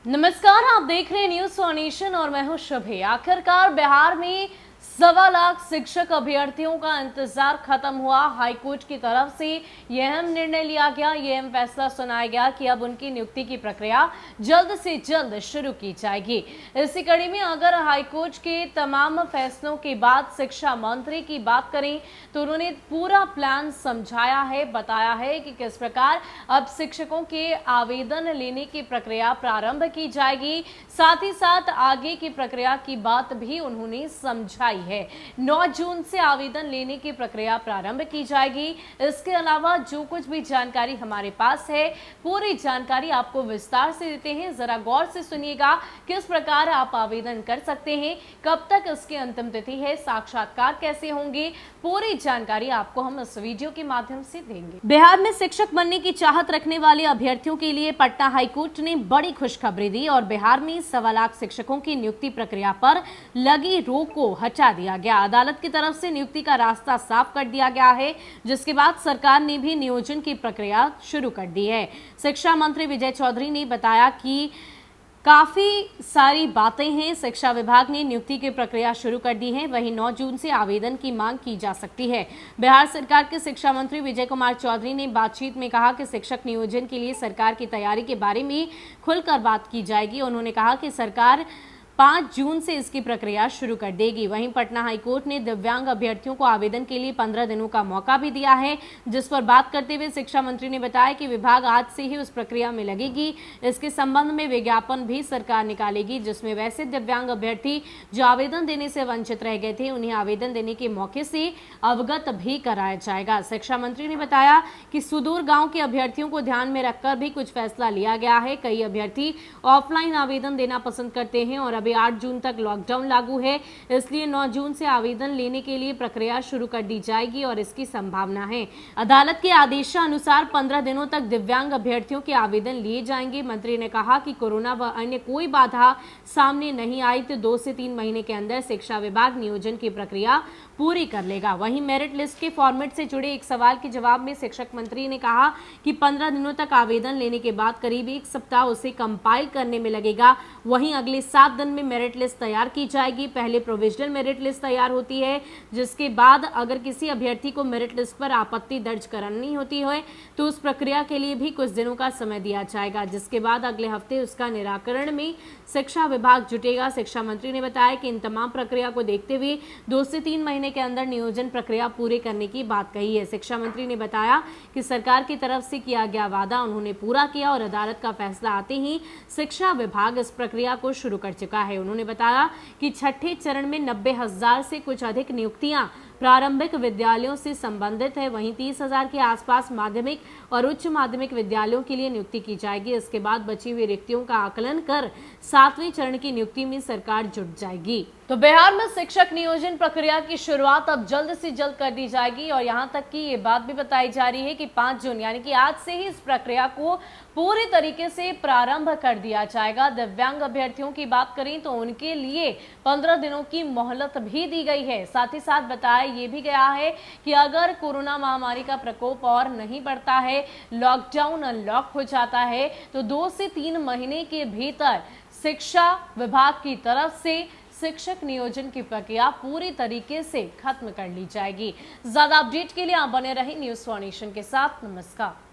नमस्कार, आप देख रहे हैं न्यूज सोनेशन और मैं हूं शुभे। आखिरकार बिहार में 1.25 लाख शिक्षक अभ्यर्थियों का इंतजार खत्म हुआ। हाईकोर्ट की तरफ से यह अहम निर्णय लिया गया, यह अहम फैसला सुनाया गया कि अब उनकी नियुक्ति की प्रक्रिया जल्द से जल्द शुरू की जाएगी। इसी कड़ी में अगर हाईकोर्ट के तमाम फैसलों के बाद शिक्षा मंत्री की बात करें तो उन्होंने पूरा प्लान समझाया है, बताया है कि किस प्रकार अब शिक्षकों के आवेदन लेने की प्रक्रिया प्रारंभ की जाएगी। साथ ही साथ आगे की प्रक्रिया की बात भी उन्होंने समझाई है। 9 जून से आवेदन लेने की प्रक्रिया प्रारंभ की जाएगी। इसके अलावा जो कुछ भी जानकारी हमारे पास है, पूरी जानकारी आपको विस्तार से देते हैं। जरा गौर से सुनिएगा किस प्रकार आप आवेदन कर सकते हैं, कब तक इसकी अंतिम तिथि है, साक्षात्कार कैसे होंगे, पूरी जानकारी आपको हम इस वीडियो के माध्यम से देंगे। बिहार में शिक्षक बनने की चाहत रखने वाले अभ्यर्थियों के लिए पटना हाईकोर्ट ने बड़ी खुशखबरी दी और बिहार में 1.25 लाख शिक्षकों की नियुक्ति प्रक्रिया पर लगी रोक को हटा दिया गया। अदालत की तरफ से नियुक्ति का रास्ता साफ कर दिया गया है, जिसके बाद सरकार ने भी नियोजन की प्रक्रिया शुरू कर दी है। शिक्षा मंत्री विजय चौधरी ने बताया कि काफी सारी बातें हैं। शिक्षा विभाग ने नियुक्ति की प्रक्रिया शुरू कर दी है। वहीं 9 जून से आवेदन की मांग की जा सकती है। बिहार सरकार के शिक्षा मंत्री विजय कुमार चौधरी ने बातचीत में कहा कि शिक्षक नियोजन के लिए सरकार की तैयारी के बारे में खुलकर बात की जाएगी। उन्होंने कहा कि सरकार 5 जून से इसकी प्रक्रिया शुरू कर देगी। वहीं पटना हाईकोर्ट ने दिव्यांग अभ्यर्थियों को आवेदन के लिए 15 दिनों का मौका भी दिया है, जिस पर बात करते हुए शिक्षा मंत्री ने बताया कि विभाग आज से ही उस प्रक्रिया में लगेगी। इसके संबंध में विज्ञापन भी सरकार निकालेगी, जिसमें वैसे दिव्यांग अभ्यर्थी जो आवेदन देने से वंचित रह गए थे उन्हें आवेदन देने के मौके से अवगत भी कराया जाएगा। शिक्षा मंत्री ने बताया कि सुदूर गाँव के अभ्यर्थियों को ध्यान में रखकर भी कुछ फैसला लिया गया है। कई अभ्यर्थी ऑफलाइन आवेदन देना पसंद करते हैं और अभी 8 जून तक लॉकडाउन लागू है, इसलिए 9 जून से आवेदन लेने के लिए प्रक्रिया शुरू कर दी जाएगी और इसकी संभावना है। अदालत के आदेशानुसार 15 दिनों तक दिव्यांग अभ्यर्थियों के आवेदन लिए जाएंगे। मंत्री ने कहा कि कोरोना व अन्य कोई बाधा सामने नहीं आई तो 2 से 3 महीने के अंदर शिक्षा विभाग नियोजन की प्रक्रिया पूरी कर लेगा। वहीं मेरिट लिस्ट के फॉर्मेट से जुड़े एक सवाल के जवाब में शिक्षक मंत्री ने कहा कि 15 दिनों तक आवेदन लेने के बाद करीब 1 सप्ताह उसे कंपाइल करने में लगेगा। वहीं अगले 7 दिन में मेरिट लिस्ट तैयार की जाएगी। पहले प्रोविजनल मेरिट लिस्ट तैयार होती है, जिसके बाद अगर किसी अभ्यर्थी को मेरिट लिस्ट पर आपत्ति दर्ज करानी होती है तो उस प्रक्रिया के लिए भी कुछ दिनों का समय दिया जाएगा, जिसके बाद अगले हफ्ते उसका निराकरण में शिक्षा विभाग जुटेगा। शिक्षा मंत्री ने बताया कि इन तमाम प्रक्रिया को देखते हुए 2 से 3 महीने के अंदर नियोजन प्रक्रिया पूरे करने की बात कही है। शिक्षा मंत्री ने बताया कि सरकार की तरफ से किया गया वादा उन्होंने पूरा किया और अदालत का फैसला आते ही शिक्षा विभाग इस प्रक्रिया को शुरू कर चुका है। उन्होंने बताया कि छठे चरण में 90,000 से कुछ अधिक नियुक्तियां प्रारंभिक विद्यालयों से संबंधित है। वहीं 30,000 के आसपास माध्यमिक और उच्च माध्यमिक विद्यालयों के लिए नियुक्ति की जाएगी। इसके बाद बची हुई रिक्तियों का आकलन कर 7वें चरण की नियुक्ति में सरकार जुट जाएगी। तो बिहार में शिक्षक नियोजन प्रक्रिया की शुरुआत अब जल्द से जल्द कर दी जाएगी और यहां तक कि ये बात भी बताई जा रही है कि 5 जून यानी कि आज से ही इस प्रक्रिया को पूरी तरीके से प्रारंभ कर दिया जाएगा। दिव्यांग अभ्यर्थियों की बात करें तो उनके लिए 15 दिनों की मोहलत भी दी गई है। साथ ही साथ बताया ये भी गया है कि अगर कोरोना महामारी का प्रकोप और नहीं बढ़ता है, लॉकडाउन अनलॉक हो जाता है तो 2 से 3 महीने के भीतर शिक्षा विभाग की तरफ से शिक्षक नियोजन की प्रक्रिया पूरी तरीके से खत्म कर ली जाएगी। ज्यादा अपडेट के लिए आप बने रहे न्यूज सोनेशन के साथ। नमस्कार।